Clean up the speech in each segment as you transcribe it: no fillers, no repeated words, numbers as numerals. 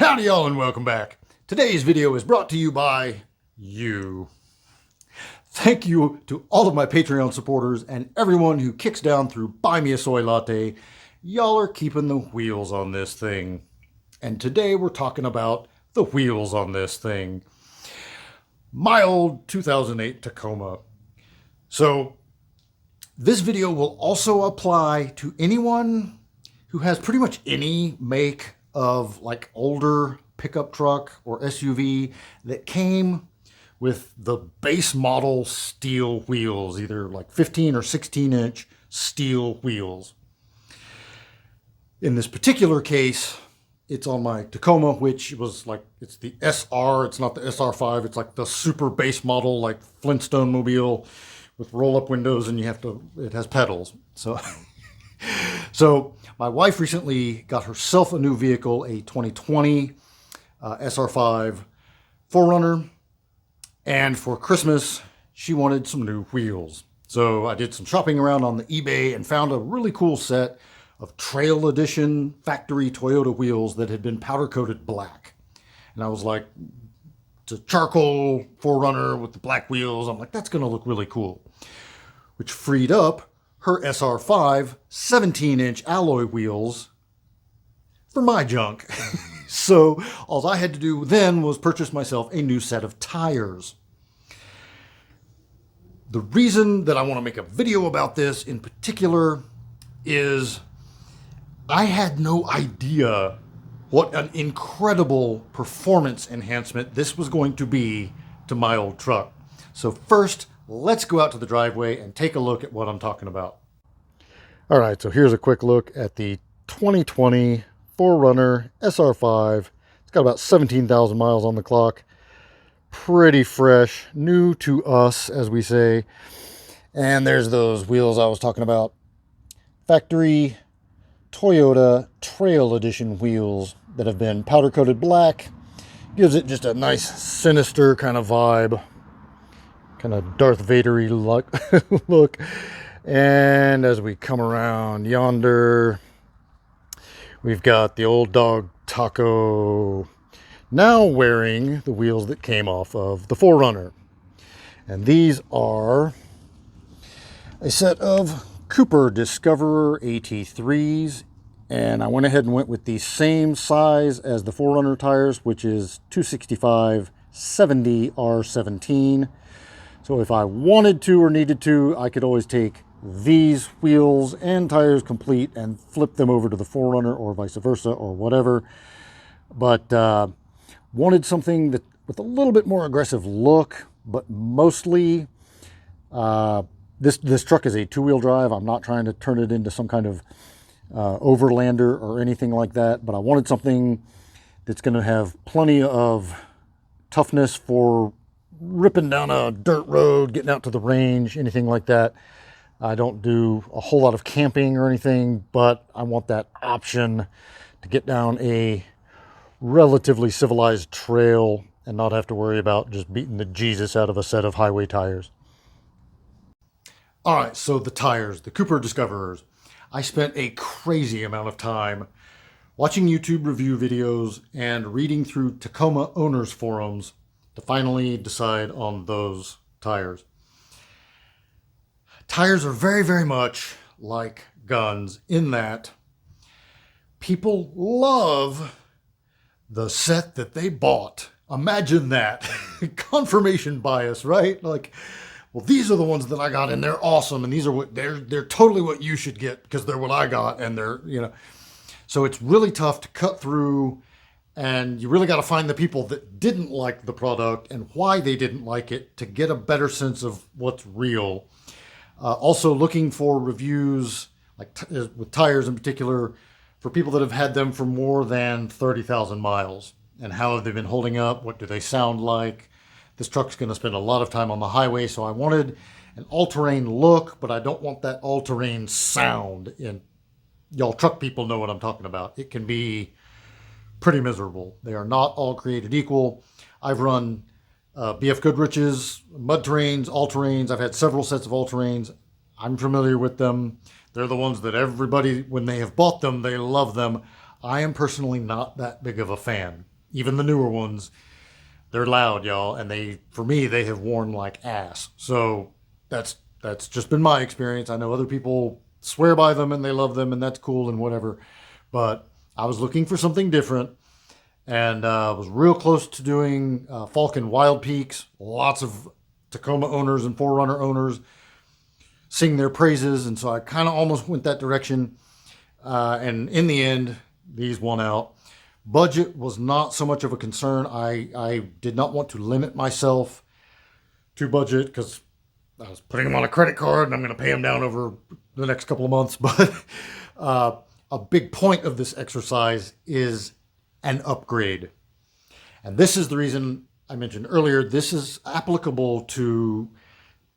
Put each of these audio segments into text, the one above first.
Howdy y'all and welcome back. Today's video is brought to you by you. Thank you to all of my Patreon supporters and everyone who kicks down through Buy Me a Soy Latte. Y'all are keeping the wheels on this thing. And today we're talking about the wheels on this thing. My old 2008 Tacoma. So this video will also apply to anyone who has pretty much any make of like older pickup truck or SUV that came with the base model steel wheels, either like 15 or 16 inch steel wheels. In this particular case, it's on my Tacoma, which was like, it's the SR, it's not the SR5, it's like the super base model, like Flintstone mobile with roll-up windows, and it has pedals. So my wife recently got herself a new vehicle, a 2020 SR5 4Runner, and for Christmas, she wanted some new wheels. So I did some shopping around on the eBay and found a really cool set of Trail Edition factory Toyota wheels that had been powder coated black. And I was like, it's a charcoal 4Runner with the black wheels. I'm like, that's going to look really cool. Which freed up her SR5 17-inch alloy wheels for my junk. So all I had to do then was purchase myself a new set of tires. The reason that I want to make a video about this in particular is I had no idea what an incredible performance enhancement this was going to be to my old truck. So first, let's go out to the driveway and take a look at what I'm talking about. All right, so here's a quick look at the 2020 4Runner SR5. It's got about 17,000 miles on the clock. Pretty fresh, new to us, as we say. And there's those wheels I was talking about. Factory Toyota Trail Edition wheels that have been powder coated black. Gives it just a nice sinister kind of vibe. Kind of Darth Vader-y look. And as we come around yonder, we've got the old dog Taco now wearing the wheels that came off of the 4Runner. And these are a set of Cooper Discoverer AT3s. And I went ahead and went with the same size as the 4Runner tires, which is 265/70 R17. So if I wanted to or needed to, I could always take these wheels and tires complete and flip them over to the 4Runner or vice versa or whatever. But wanted something that with a little bit more aggressive look, but mostly this truck is a two-wheel drive. I'm not trying to turn it into some kind of overlander or anything like that, but I wanted something that's going to have plenty of toughness for ripping down a dirt road, getting out to the range, anything like that. I don't do a whole lot of camping or anything, but I want that option to get down a relatively civilized trail and not have to worry about just beating the Jesus out of a set of highway tires. All right, so the tires, the Cooper Discoverers. I spent a crazy amount of time watching YouTube review videos and reading through Tacoma owners forums to finally decide on those tires. Tires are very, very much like guns in that people love the set that they bought. Imagine that. Confirmation bias, right? Like, well, these are the ones that I got and they're awesome, and these are what they're totally what you should get because they're what I got, and they're, so it's really tough to cut through, and you really got to find the people that didn't like the product and why they didn't like it to get a better sense of what's real. Also looking for reviews, like with tires in particular, for people that have had them for more than 30,000 miles. And how have they been holding up? What do they sound like? This truck's going to spend a lot of time on the highway, so I wanted an all-terrain look, but I don't want that all-terrain sound. And y'all truck people know what I'm talking about. It can be pretty miserable. They are not all created equal. I've run BF Goodrich's mud terrains, all-terrains. I've had several sets of all-terrains. I'm familiar with them. They're the ones that everybody, when they have bought them, they love them. I am personally not that big of a fan. even the newer ones, they're loud, y'all, and for me, they have worn like ass. So that's just been my experience. I know other people swear by them and they love them, and that's cool and whatever. But I was looking for something different, and was real close to doing Falcon Wild Peaks. Lots of Tacoma owners and 4Runner owners sing their praises, and so I kind of almost went that direction. And in the end, these won out. Budget was not so much of a concern. I did not want to limit myself to budget because I was putting them on a credit card and I'm going to pay them down over the next couple of months. But a big point of this exercise is an upgrade. And this is the reason I mentioned earlier, this is applicable to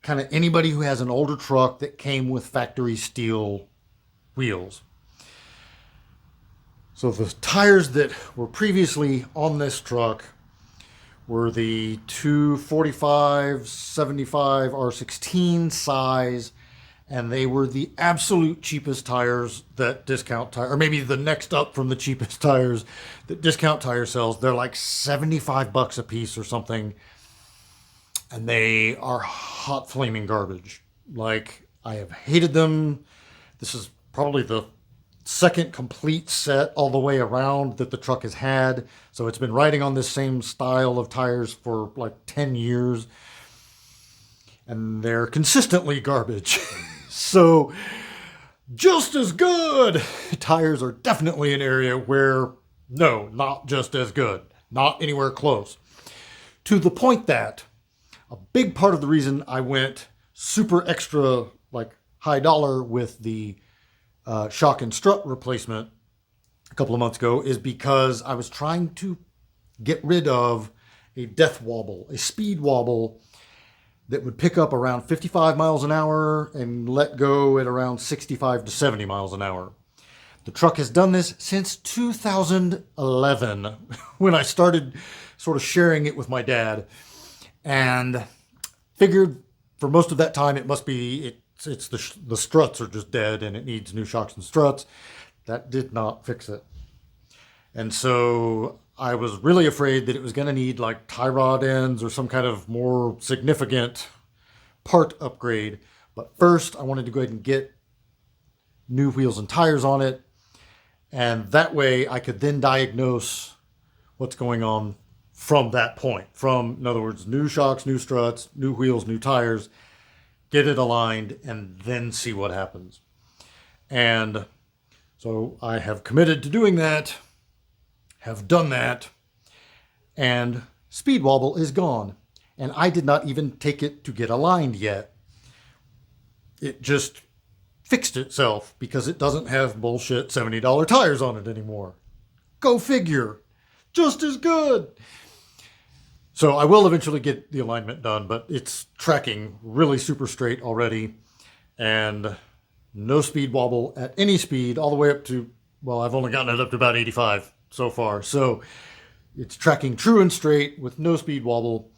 kind of anybody who has an older truck that came with factory steel wheels. So the tires that were previously on this truck were the 245/75 R16 size, and they were the absolute cheapest tires that Discount Tire, or maybe the next up from the cheapest tires that Discount Tire sells. They're like $75 a piece or something, and they are hot flaming garbage. Like, I have hated them. This is probably the second complete set all the way around that the truck has had. So it's been riding on this same style of tires for like 10 years. And they're consistently garbage. So just as good. Tires are definitely an area where, no, not just as good. Not anywhere close. To the point that a big part of the reason I went super extra, like high dollar with the shock and strut replacement a couple of months ago is because I was trying to get rid of a death wobble, a speed wobble that would pick up around 55 miles an hour and let go at around 65 to 70 miles an hour. The truck has done this since 2011 when I started sort of sharing it with my dad, and figured for most of that time it must be it's the struts are just dead and it needs new shocks and struts. That did not fix it. And so I was really afraid that it was going to need like tie rod ends or some kind of more significant part upgrade. But first I wanted to go ahead and get new wheels and tires on it. And that way I could then diagnose what's going on from that point. From, in other words, new shocks, new struts, new wheels, new tires, get it aligned, and then see what happens. And so I have committed to doing that, have done that, and speed wobble is gone. And I did not even take it to get aligned yet. It just fixed itself because it doesn't have bullshit $70 tires on it anymore. Go figure. Just as good. So I will eventually get the alignment done, but it's tracking really super straight already, and no speed wobble at any speed, all the way up to, well, I've only gotten it up to about 85 so far. So it's tracking true and straight with no speed wobble.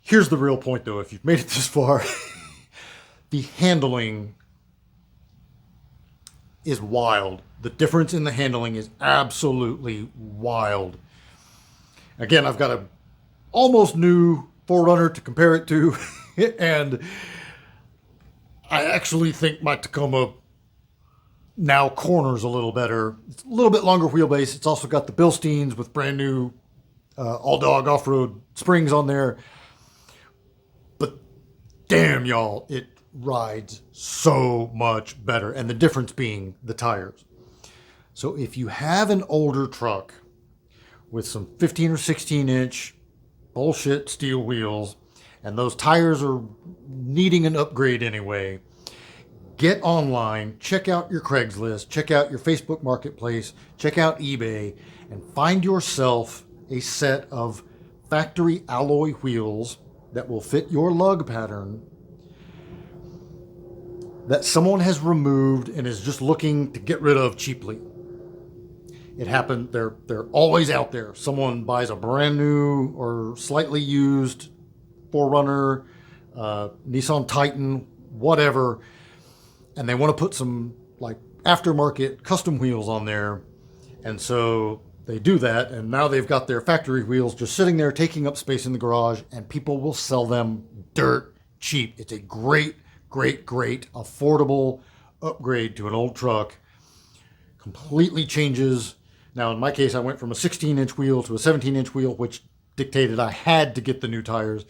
Here's the real point though, if you've made it this far, the handling is wild. The difference in the handling is absolutely wild. Again, I've got a almost new 4Runner to compare it to, and I actually think my Tacoma now corners a little better. It's a little bit longer wheelbase. It's also got the Bilsteins with brand new all-dog off-road springs on there. But damn, y'all, it rides so much better, and the difference being the tires. So if you have an older truck with some 15 or 16 inch bullshit steel wheels, and those tires are needing an upgrade anyway, get online, check out your Craigslist, check out your Facebook Marketplace, check out eBay, and find yourself a set of factory alloy wheels that will fit your lug pattern that someone has removed and is just looking to get rid of cheaply. It happened. They're always out there. Someone buys a brand new or slightly used 4Runner, Nissan Titan, whatever, and they want to put some like aftermarket custom wheels on there. And so they do that, and now they've got their factory wheels just sitting there taking up space in the garage, and people will sell them dirt cheap. It's a great, great, great affordable upgrade to an old truck. Completely changes. Now, in my case, I went from a 16-inch wheel to a 17-inch wheel, which dictated I had to get the new tires.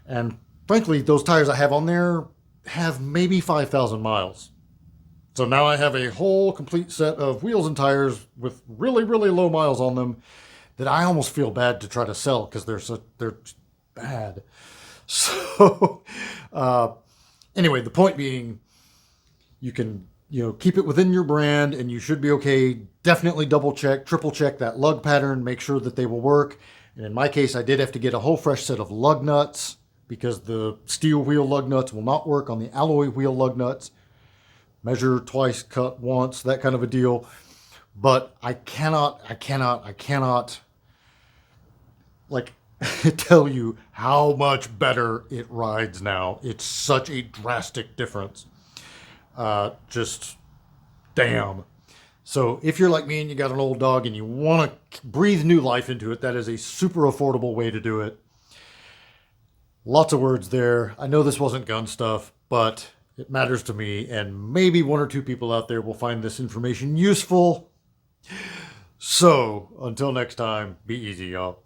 And frankly, those tires I have on there have maybe 5,000 miles. So now I have a whole complete set of wheels and tires with really, really low miles on them that I almost feel bad to try to sell because they're bad. So anyway, the point being, you can keep it within your brand and you should be okay. Definitely double check, triple check that lug pattern, make sure that they will work. And in my case, I did have to get a whole fresh set of lug nuts because the steel wheel lug nuts will not work on the alloy wheel lug nuts. Measure twice, cut once, that kind of a deal. But I cannot like tell you how much better it rides now. It's such a drastic difference. Just damn. So if you're like me and you got an old dog and you want to breathe new life into it, that is a super affordable way to do it. Lots of words there. I know this wasn't gun stuff, but it matters to me, and maybe one or two people out there will find this information useful. So, until next time, be easy, y'all.